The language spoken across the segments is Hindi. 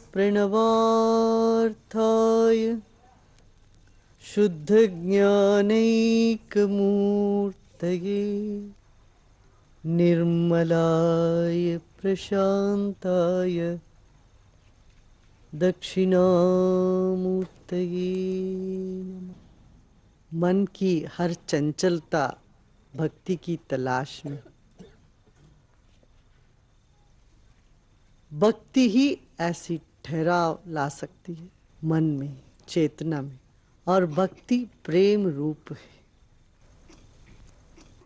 प्रणवार्थाय शुद्धज्ञानैकमूर्तये निर्मलाय प्रशान्ताय दक्षिणामूर्तये नमः। मन की हर चंचलता भक्ति की तलाश में, भक्ति ही ऐसी ठहराव ला सकती है मन में, चेतना में। और भक्ति प्रेम रूप है।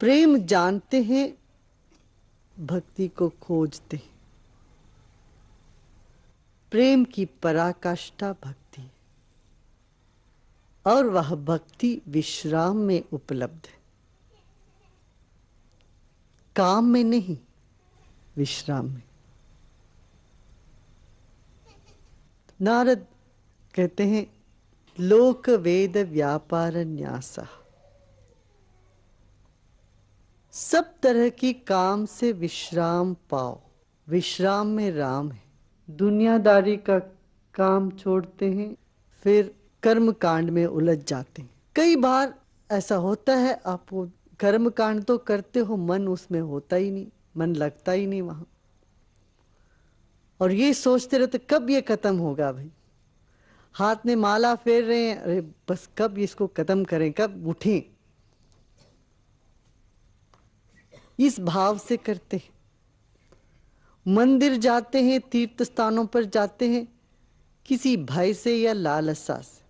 प्रेम जानते हैं, भक्ति को खोजते हैं। प्रेम की पराकाष्ठा भक्ति है और वह भक्ति विश्राम में उपलब्ध है, काम में नहीं, विश्राम में। नारद कहते हैं लोक वेद व्यापार न्यासा, सब तरह की काम से विश्राम पाओ। विश्राम में राम है। दुनियादारी का काम छोड़ते हैं, फिर कर्म कांड में उलझ जाते हैं। कई बार ऐसा होता है, आप वो कर्म कांड तो करते हो, मन उसमें होता ही नहीं, मन लगता ही नहीं वहां। और ये सोचते रहते कब ये खत्म होगा। भाई हाथ में माला फेर रहे हैं, अरे बस कब इसको खत्म करें, कब उठें, इस भाव से करते हैं। मंदिर जाते हैं, तीर्थ स्थानों पर जाते हैं, किसी भय से या लालसा से।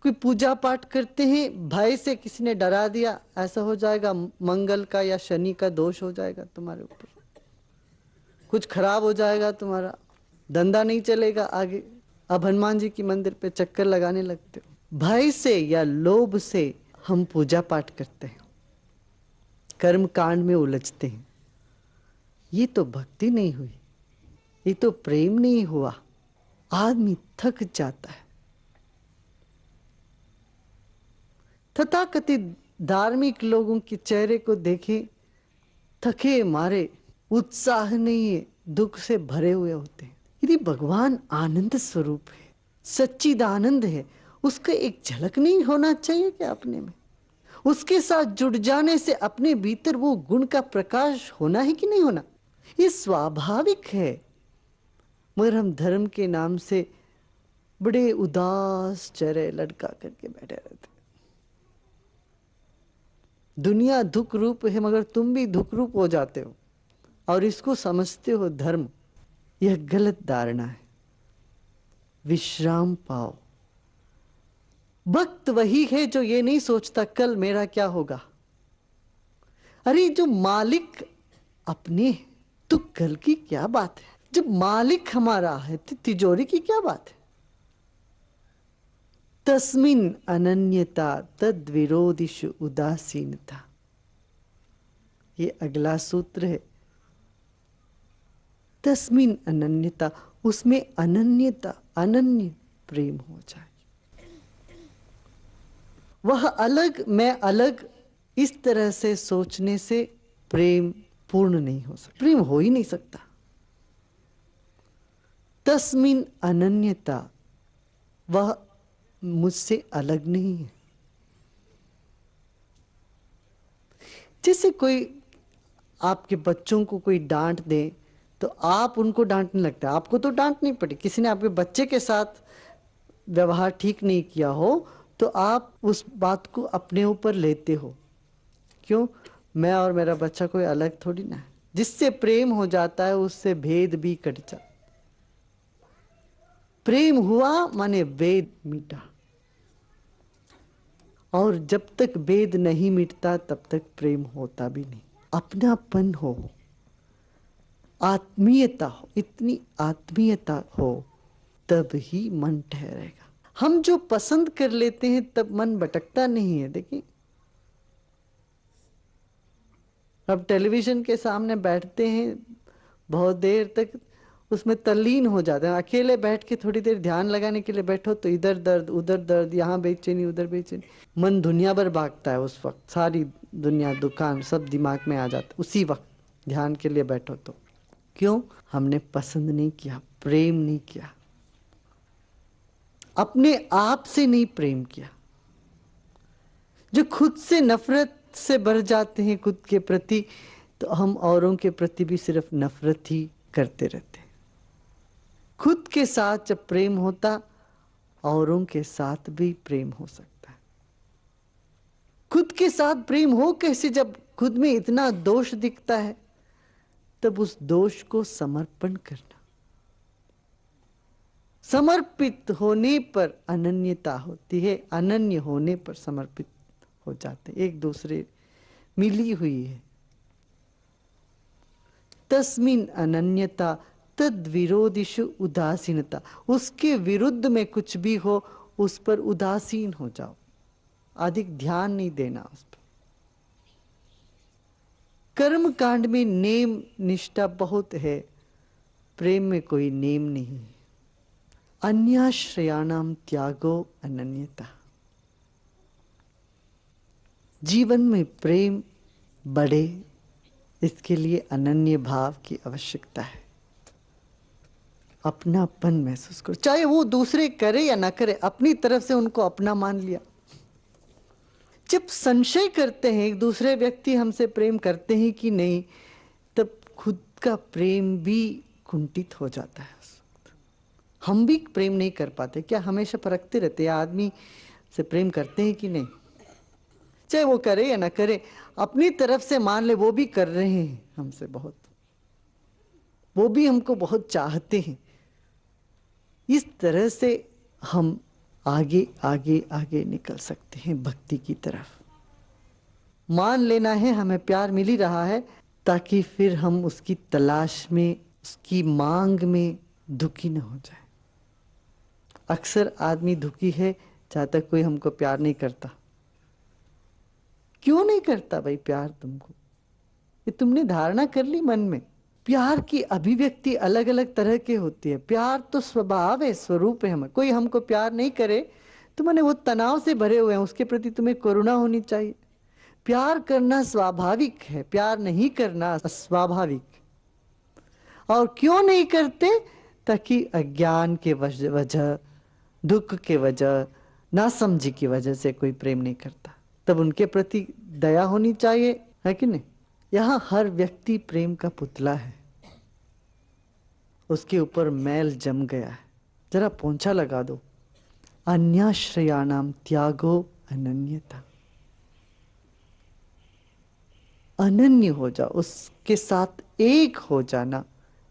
कोई पूजा पाठ करते हैं, भय से किसी ने डरा दिया, ऐसा हो जाएगा, मंगल का या शनि का दोष हो जाएगा तुम्हारे ऊपर, कुछ खराब हो जाएगा, तुम्हारा धंधा नहीं चलेगा आगे। अब हनुमान जी की मंदिर पे चक्कर लगाने लगते हो। भय से या लोभ से हम पूजा पाठ करते हैं, कर्म कांड में उलझते हैं। ये तो भक्ति नहीं हुई, ये तो प्रेम नहीं हुआ। आदमी थक जाता है। तथाकथित धार्मिक लोगों के चेहरे को देखें, थके मारे, उत्साह नहीं है, दुख से भरे हुए होते हैं। यदि भगवान आनंद स्वरूप है, सच्चिदानंद है, उसका एक झलक नहीं होना चाहिए क्या अपने में? उसके साथ जुड़ जाने से अपने भीतर वो गुण का प्रकाश होना है कि नहीं होना? ये स्वाभाविक है। मगर हम धर्म के नाम से बड़े उदास चेहरे लटका करके बैठे रहते। दुनिया दुख रूप है, मगर तुम भी दुख रूप हो जाते हो और इसको समझते हो धर्म। यह गलत धारणा है। विश्राम पाओ। भक्त वही है जो ये नहीं सोचता कल मेरा क्या होगा। अरे जो मालिक अपने, तो कल की क्या बात है? जब मालिक हमारा है तो तिजोरी की क्या बात है? तस्मिन अनन्यता तद विरोधिषु उदासीनता, ये अगला सूत्र है। तस्मिन अनन्यता, उसमें अनन्यता, अनन्य प्रेम हो जाए। वह अलग, मैं अलग, इस तरह से सोचने से प्रेम पूर्ण नहीं हो सकता, प्रेम हो ही नहीं सकता। तस्मिन अनन्यता, वह मुझसे अलग नहीं है। जैसे कोई आपके बच्चों को कोई डांट दे तो आप उनको डांटने लगते हैं। आपको तो डांट नहीं पड़ी, किसी ने आपके बच्चे के साथ व्यवहार ठीक नहीं किया हो तो आप उस बात को अपने ऊपर लेते हो। क्यों? मैं और मेरा बच्चा कोई अलग थोड़ी ना है। जिससे प्रेम हो जाता है उससे भेद भी कट जाता। प्रेम हुआ माने भेद मिटा, और जब तक भेद नहीं मिटता तब तक प्रेम होता भी नहीं। अपनापन हो, आत्मीयता हो, इतनी आत्मीयता हो तब ही मन ठहरेगा। हम जो पसंद कर लेते हैं तब मन भटकता नहीं है। देखिए, अब टेलीविजन के सामने बैठते हैं, बहुत देर तक उसमें तल्लीन हो जाते हैं। अकेले बैठ के थोड़ी देर ध्यान लगाने के लिए बैठो तो इधर दर्द उधर दर्द, यहाँ बेचैनी उधर बेचैनी, मन दुनिया भर भागता है। उस वक्त सारी दुनिया, दुकान सब दिमाग में आ जाता उसी वक्त ध्यान के लिए बैठो तो। क्यों? हमने पसंद नहीं किया, प्रेम नहीं किया, अपने आप से नहीं प्रेम किया। जो खुद से नफरत से भर जाते हैं खुद के प्रति, तो हम औरों के प्रति भी सिर्फ नफरत ही करते रहते हैं। खुद के साथ जब प्रेम होता, औरों के साथ भी प्रेम हो सकता है। खुद के साथ प्रेम हो कैसे? जब खुद में इतना दोष दिखता है, तब उस दोष को समर्पण करना। समर्पित होने पर अनन्यता होती है, अनन्य होने पर समर्पित हो जाते, एक दूसरे मिली हुई है। तस्मिन अनन्यता तद विरोधिषु उदासीनता, उसके विरुद्ध में कुछ भी हो उस पर उदासीन हो जाओ, अधिक ध्यान नहीं देना उस पर। कर्म कांड में नेम निष्ठा बहुत है, प्रेम में कोई नेम नहीं है। अन्याश्रयाणाम त्यागो अनन्यता। जीवन में प्रेम बढ़े, इसके लिए अनन्य भाव की आवश्यकता है। अपनापन महसूस करो, चाहे वो दूसरे करे या ना करे, अपनी तरफ से उनको अपना मान लिया। जब संशय करते हैं एक दूसरे व्यक्ति हमसे प्रेम करते हैं कि नहीं, तब खुद का प्रेम भी कुंठित हो जाता है। हम भी प्रेम नहीं कर पाते क्या? हमेशा परखते रहते हैं आदमी से प्रेम करते हैं कि नहीं, चाहे वो करे या ना करे, अपनी तरफ से मान ले वो भी कर रहे हैं हमसे बहुत, वो भी हमको बहुत चाहते हैं। इस तरह से हम आगे आगे आगे निकल सकते हैं भक्ति की तरफ। मान लेना है हमें प्यार मिल ही रहा है, ताकि फिर हम उसकी तलाश में, उसकी मांग में दुखी न हो जाए। अक्सर आदमी दुखी है जहाँ तक कोई हमको प्यार नहीं करता। क्यों नहीं करता भाई प्यार तुमको? ये तुमने धारणा कर ली मन में। प्यार की अभिव्यक्ति अलग अलग तरह की होती है। प्यार तो स्वभाव है, स्वरूप है। हमें कोई हमको प्यार नहीं करे तो माने वो तनाव से भरे हुए हैं, उसके प्रति तुम्हें करुणा होनी चाहिए। प्यार करना स्वाभाविक है, प्यार नहीं करना अस्वाभाविक। और क्यों नहीं करते? ताकि अज्ञान के वजह, दुख के वजह, नासमझी की वजह से कोई प्रेम नहीं करता। तब उनके प्रति दया होनी चाहिए, है कि नहीं? यहाँ हर व्यक्ति प्रेम का पुतला है, उसके ऊपर मैल जम गया है, जरा पोंछा लगा दो। अन्याश्रयाणाम त्यागो अनन्यता। अनन्य हो जाओ, उसके साथ एक हो जाना,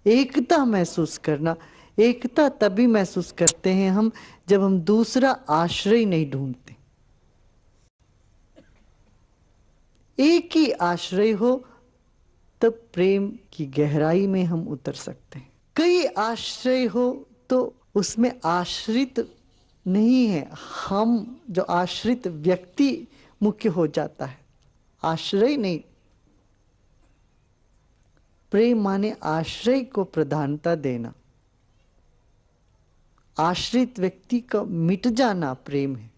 एकता महसूस करना। एकता तभी महसूस करते हैं हम जब हम दूसरा आश्रय नहीं ढूंढते। एक ही आश्रय हो तब प्रेम की गहराई में हम उतर सकते हैं। कई आश्रय हो तो उसमें आश्रित नहीं है, हम जो आश्रित व्यक्ति मुख्य हो जाता है, आश्रय नहीं। प्रेम माने आश्रय को प्रधानता देना, आश्रित व्यक्ति का मिट जाना प्रेम है।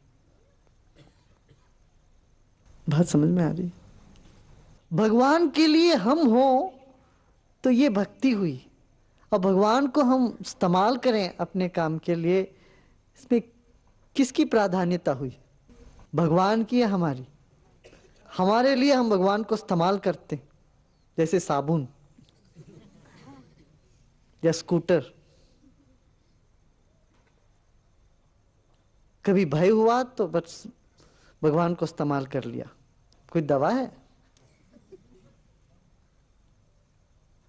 बात समझ में आ रही? भगवान के लिए हम हो तो ये भक्ति हुई, और भगवान को हम इस्तेमाल करें अपने काम के लिए, इसमें किसकी प्राधान्यता हुई? भगवान की या हमारी? हमारे लिए हम भगवान को इस्तेमाल करते, जैसे साबुन या स्कूटर। कभी भय हुआ तो बस भगवान को इस्तेमाल कर लिया। कोई दवा है?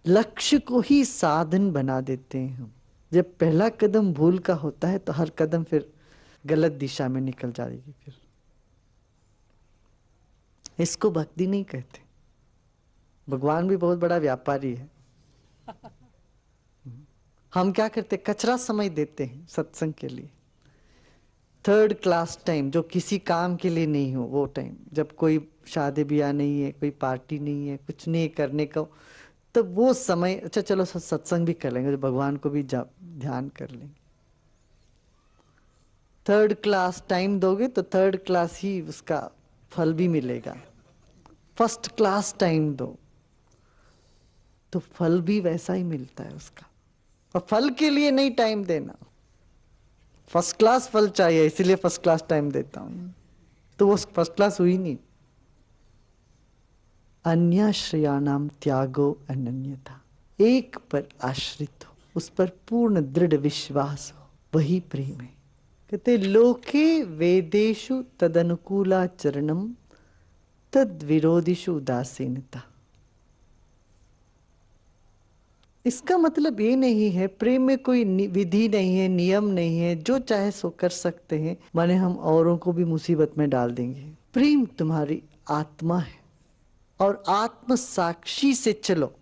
लक्ष्य को ही साधन बना देते हैं हम। जब पहला कदम भूल का होता है तो हर कदम फिर गलत दिशा में निकल जाएगी। फिर इसको भक्ति नहीं कहते। भगवान भी बहुत बड़ा व्यापारी है। हम क्या करते? कचरा समय देते हैं सत्संग के लिए। थर्ड क्लास टाइम, जो किसी काम के लिए नहीं हो, वो टाइम जब कोई शादी ब्याह नहीं है, कोई पार्टी नहीं है, कुछ नहीं करने का, तब वो समय, अच्छा चलो सत्संग भी कर लेंगे, तो भगवान को भी ध्यान कर लेंगे। थर्ड क्लास टाइम दोगे तो थर्ड क्लास ही उसका फल भी मिलेगा। फर्स्ट क्लास टाइम दो, तो फल भी वैसा ही मिलता है उसका। और फल के लिए नहीं टाइम देना, फर्स्ट क्लास फल चाहिए, इसीलिए फर्स्ट क्लास टाइम देता हूं, तो वो फर्स्ट क्लास हुई नहीं। अन्याश्रयाणाम त्यागो अनन्यथा, एक पर आश्रित हो, उस पर पूर्ण दृढ़ विश्वास हो, वही प्रेम है। कहते लोके वेदेषु तदनुकूलाचरणम तद विरोधिषु उदासीनता। इसका मतलब ये नहीं है प्रेम में कोई विधि नहीं है, नियम नहीं है, जो चाहे सो कर सकते हैं, माने हम औरों को भी मुसीबत में डाल देंगे। प्रेम तुम्हारी आत्मा है और आत्म साक्षी से चलो,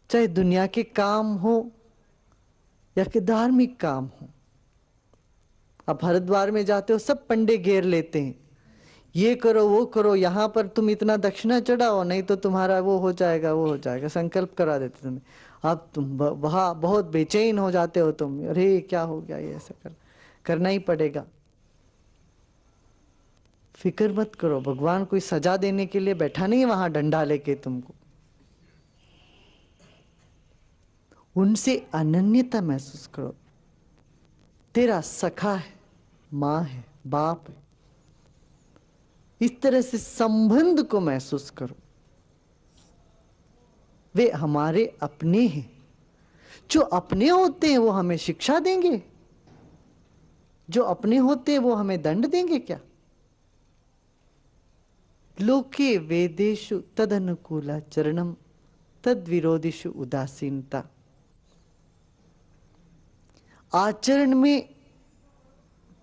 चाहे दुनिया के काम हो या कि धार्मिक काम हो। अब हरिद्वार में जाते हो, सब पंडे घेर लेते हैं, ये करो वो करो, यहां पर तुम इतना दक्षिणा चढ़ाओ, नहीं तो तुम्हारा वो हो जाएगा वो हो जाएगा, संकल्प करा देते तुम्हें। अब तुम वहां बहुत बेचैन हो जाते हो तुम, अरे क्या हो गया, ये ऐसा करना ही पड़ेगा। फिक्र मत करो, भगवान कोई सजा देने के लिए बैठा नहीं वहां डंडा लेके तुमको। उनसे अनन्यता महसूस करो, तेरा सखा है, मां है, बाप है, इस तरह से संबंध को महसूस करो। वे हमारे अपने हैं, जो अपने होते हैं वो हमें शिक्षा देंगे, जो अपने होते हैं वो हमें दंड देंगे क्या? लोके वेदेषु तदनुकूलाचरणम तद विरोधिषु उदासीनता। आचरण में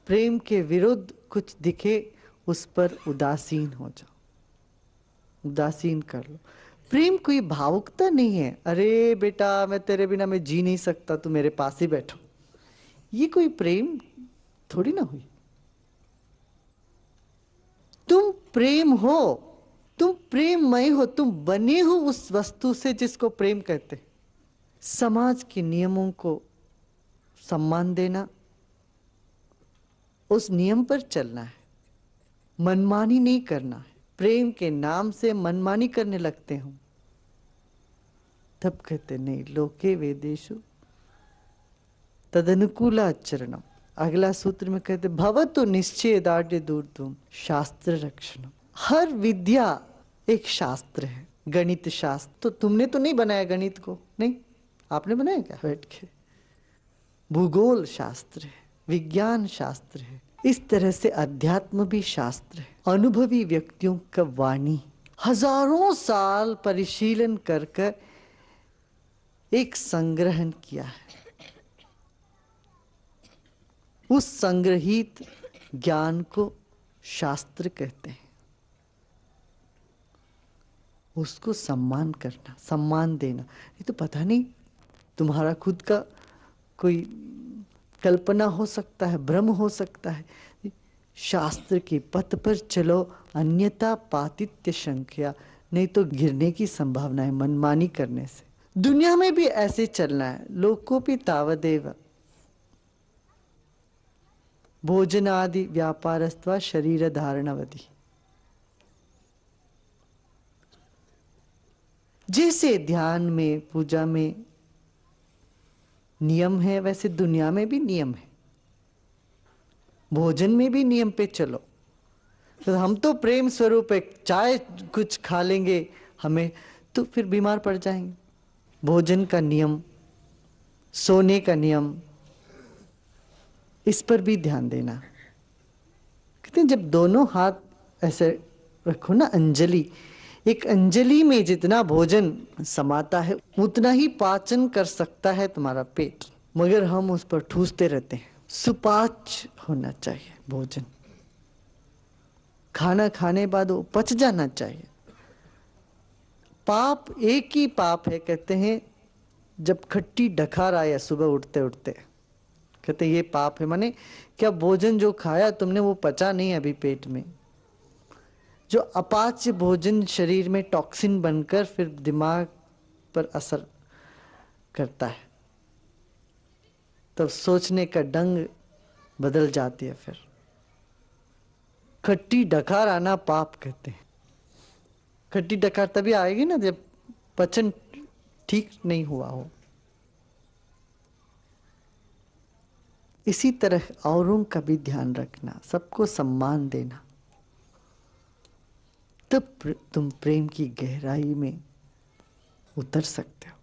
प्रेम के विरुद्ध कुछ दिखे, उस पर उदासीन हो जाओ, उदासीन कर लो। प्रेम कोई भावुकता नहीं है, अरे बेटा मैं तेरे बिना मैं जी नहीं सकता, तू मेरे पास ही बैठो, ये कोई प्रेम थोड़ी ना हुई। तुम प्रेम हो, तुम प्रेममय हो, तुम बने हो उस वस्तु से जिसको प्रेम कहते। समाज के नियमों को सम्मान देना, उस नियम पर चलना है, मनमानी नहीं करना है। प्रेम के नाम से मनमानी करने लगते हो, तब कहते नहीं, लोके वेदेषु तदनुकूलाचरणम। अगला सूत्र में कहते भवतु निश्चय दाढ़ दूरतुम शास्त्र रक्षणम। हर विद्या एक शास्त्र है, गणित शास्त्र तो तुमने तो नहीं बनाया, गणित को नहीं, आपने बनाया क्या बैठ के? भूगोल शास्त्र है, विज्ञान शास्त्र है, इस तरह से अध्यात्म भी शास्त्र है। अनुभवी व्यक्तियों का वाणी हजारों साल परिशीलन कर कर एक संग्रहण किया है, उस संग्रहित ज्ञान को शास्त्र कहते हैं। उसको सम्मान करना, सम्मान देना। ये तो पता नहीं, तुम्हारा खुद का कोई कल्पना हो सकता है, भ्रम हो सकता है। शास्त्र के पथ पर चलो, अन्यथा पातित्य संख्या, नहीं तो गिरने की संभावना है मनमानी करने से। दुनिया में भी ऐसे चलना है, लोकोपि तावदेव भोजनादि व्यापारस्त्वा शरीर धारणवधि। जैसे ध्यान में, पूजा में नियम है, वैसे दुनिया में भी नियम है, भोजन में भी नियम पे चलो। तो हम तो प्रेम स्वरूप एक चाय कुछ खा लेंगे, हमें तो फिर बीमार पड़ जाएंगे। भोजन का नियम, सोने का नियम, इस पर भी ध्यान देना। कहते हैं जब दोनों हाथ ऐसे रखो ना, अंजलि, एक अंजलि में जितना भोजन समाता है उतना ही पाचन कर सकता है तुम्हारा पेट, मगर हम उस पर ठूसते रहते हैं। सुपाच्य होना चाहिए भोजन, खाना खाने बाद वो पच जाना चाहिए। पाप एक ही पाप है, कहते हैं जब खट्टी डकार आया सुबह उठते उठते, कहते ये पाप है। माने क्या भोजन जो खाया तुमने वो पचा नहीं अभी पेट में, जो अपाच्य भोजन शरीर में टॉक्सिन बनकर फिर दिमाग पर असर करता है, तब सोचने का ढंग बदल जाती है। फिर खट्टी डकार आना पाप कहते हैं। खट्टी डकार तभी आएगी ना जब पचन ठीक नहीं हुआ हो। इसी तरह औरों का भी ध्यान रखना, सबको सम्मान देना, तब तुम प्रेम की गहराई में उतर सकते हो।